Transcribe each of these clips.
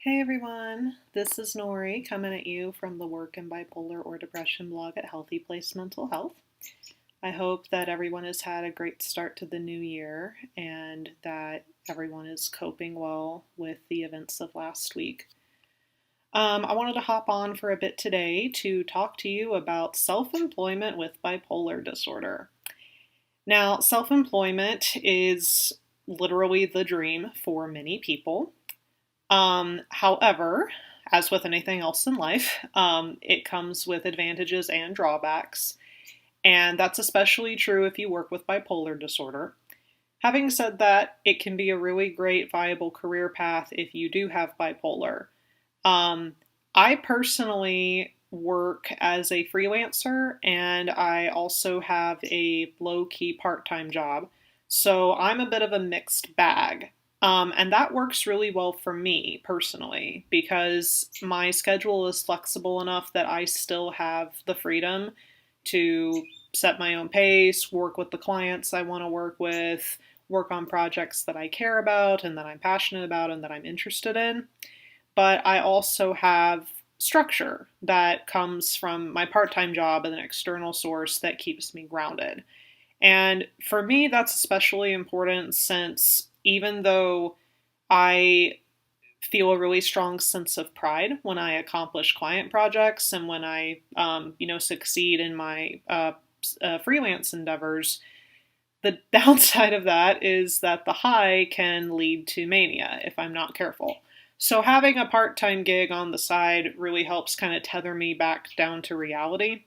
Hey everyone, this is Nori coming at you from the Work in Bipolar or Depression blog at HealthyPlace Mental Health. I hope that everyone has had a great start to the new year and that everyone is coping well with the events of last week. I wanted to hop on for a bit today to talk to you about self-employment with bipolar disorder. Now, self-employment is literally the dream for many people. However, as with anything else in life, it comes with advantages and drawbacks, and that's especially true if you work with bipolar disorder. Having said that, it can be a really great, viable career path if you do have bipolar. Um, I personally work as a freelancer, and I also have a low-key part-time job, so I'm a bit of a mixed bag. And that works really well for me personally because my schedule is flexible enough that I still have the freedom to set my own pace, work with the clients I want to work with, work on projects that I care about and that I'm passionate about and that I'm interested in. But I also have structure that comes from my part time job and an external source that keeps me grounded. And for me, that's especially important since even though I feel a really strong sense of pride when I accomplish client projects and when I, succeed in my freelance endeavors, the downside of that is that the high can lead to mania if I'm not careful. So having a part-time gig on the side really helps kind of tether me back down to reality.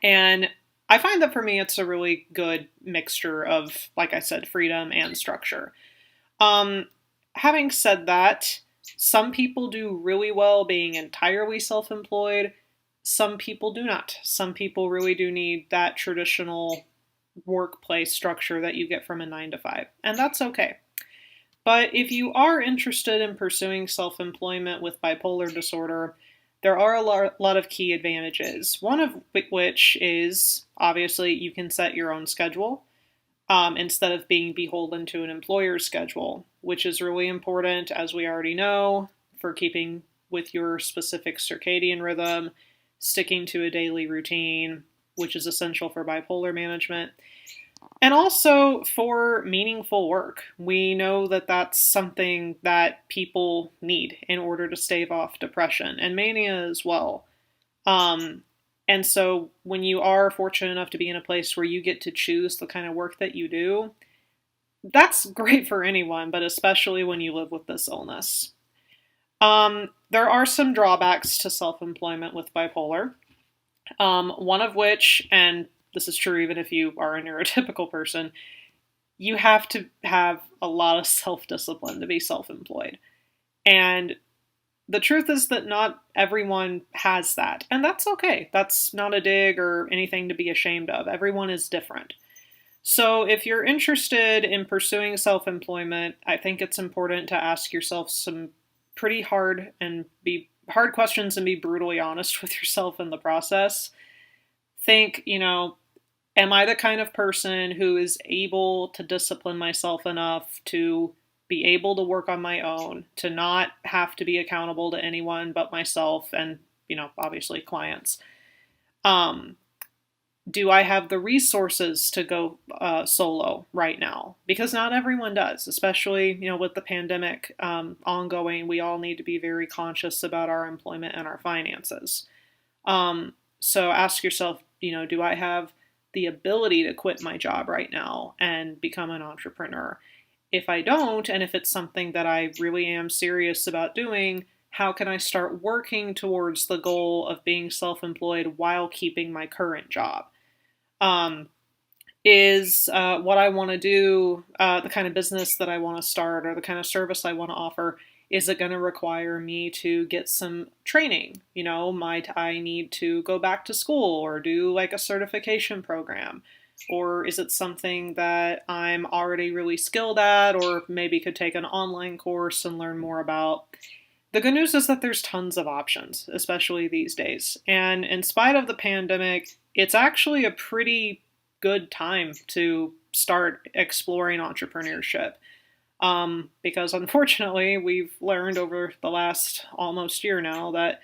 And I find that for me, it's a really good mixture of, like I said, freedom and structure. Um, Having said that, some people do really well being entirely self-employed. Some people do not. Some people really do need that traditional workplace structure that you get from a 9 to 5, and that's okay. But if you are interested in pursuing self-employment with bipolar disorder, there are a lot of key advantages. One of which is obviously you can set your own schedule instead of being beholden to an employer's schedule, which is really important, as we already know, for keeping with your specific circadian rhythm, sticking to a daily routine, which is essential for bipolar management, and also for meaningful work. We know that that's something that people need in order to stave off depression and mania as well. Um, and so when you are fortunate enough to be in a place where you get to choose the kind of work that you do, that's great for anyone, but especially when you live with this illness. There are some drawbacks to self-employment with bipolar. One of which, and this is true even if you are a neurotypical person, you have to have a lot of self-discipline to be self-employed. And the truth is that not everyone has that, and that's okay. That's not a dig or anything to be ashamed of. Everyone is different. So if you're interested in pursuing self-employment, I think it's important to ask yourself some pretty hard questions and be brutally honest with yourself in the process. Think, am I the kind of person who is able to discipline myself enough to be able to work on my own, to not have to be accountable to anyone but myself and, obviously clients? Do I have the resources to go solo right now? Because not everyone does, especially, with the pandemic ongoing. We all need to be very conscious about our employment and our finances. So ask yourself, do I have the ability to quit my job right now and become an entrepreneur? If I don't, and if it's something that I really am serious about doing, how can I start working towards the goal of being self-employed while keeping my current job? Is what I want to do, the kind of business that I want to start, or the kind of service I want to offer, is it going to require me to get some training? Might I need to go back to school or do like a certification program? Or is it something that I'm already really skilled at, or maybe could take an online course and learn more about? The good news is that there's tons of options, especially these days. And in spite of the pandemic, it's actually a pretty good time to start exploring entrepreneurship. Because unfortunately, we've learned over the last almost year now that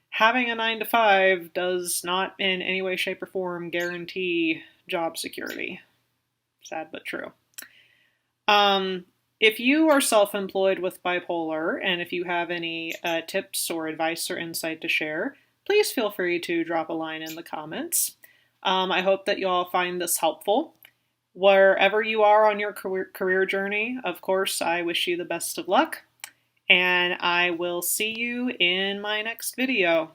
having a 9 to 5 does not in any way, shape, or form guarantee job security. Sad but true. If you are self-employed with bipolar, and if you have any tips or advice or insight to share, please feel free to drop a line in the comments. I hope that you all find this helpful. Wherever you are on your career journey, of course, I wish you the best of luck, and I will see you in my next video.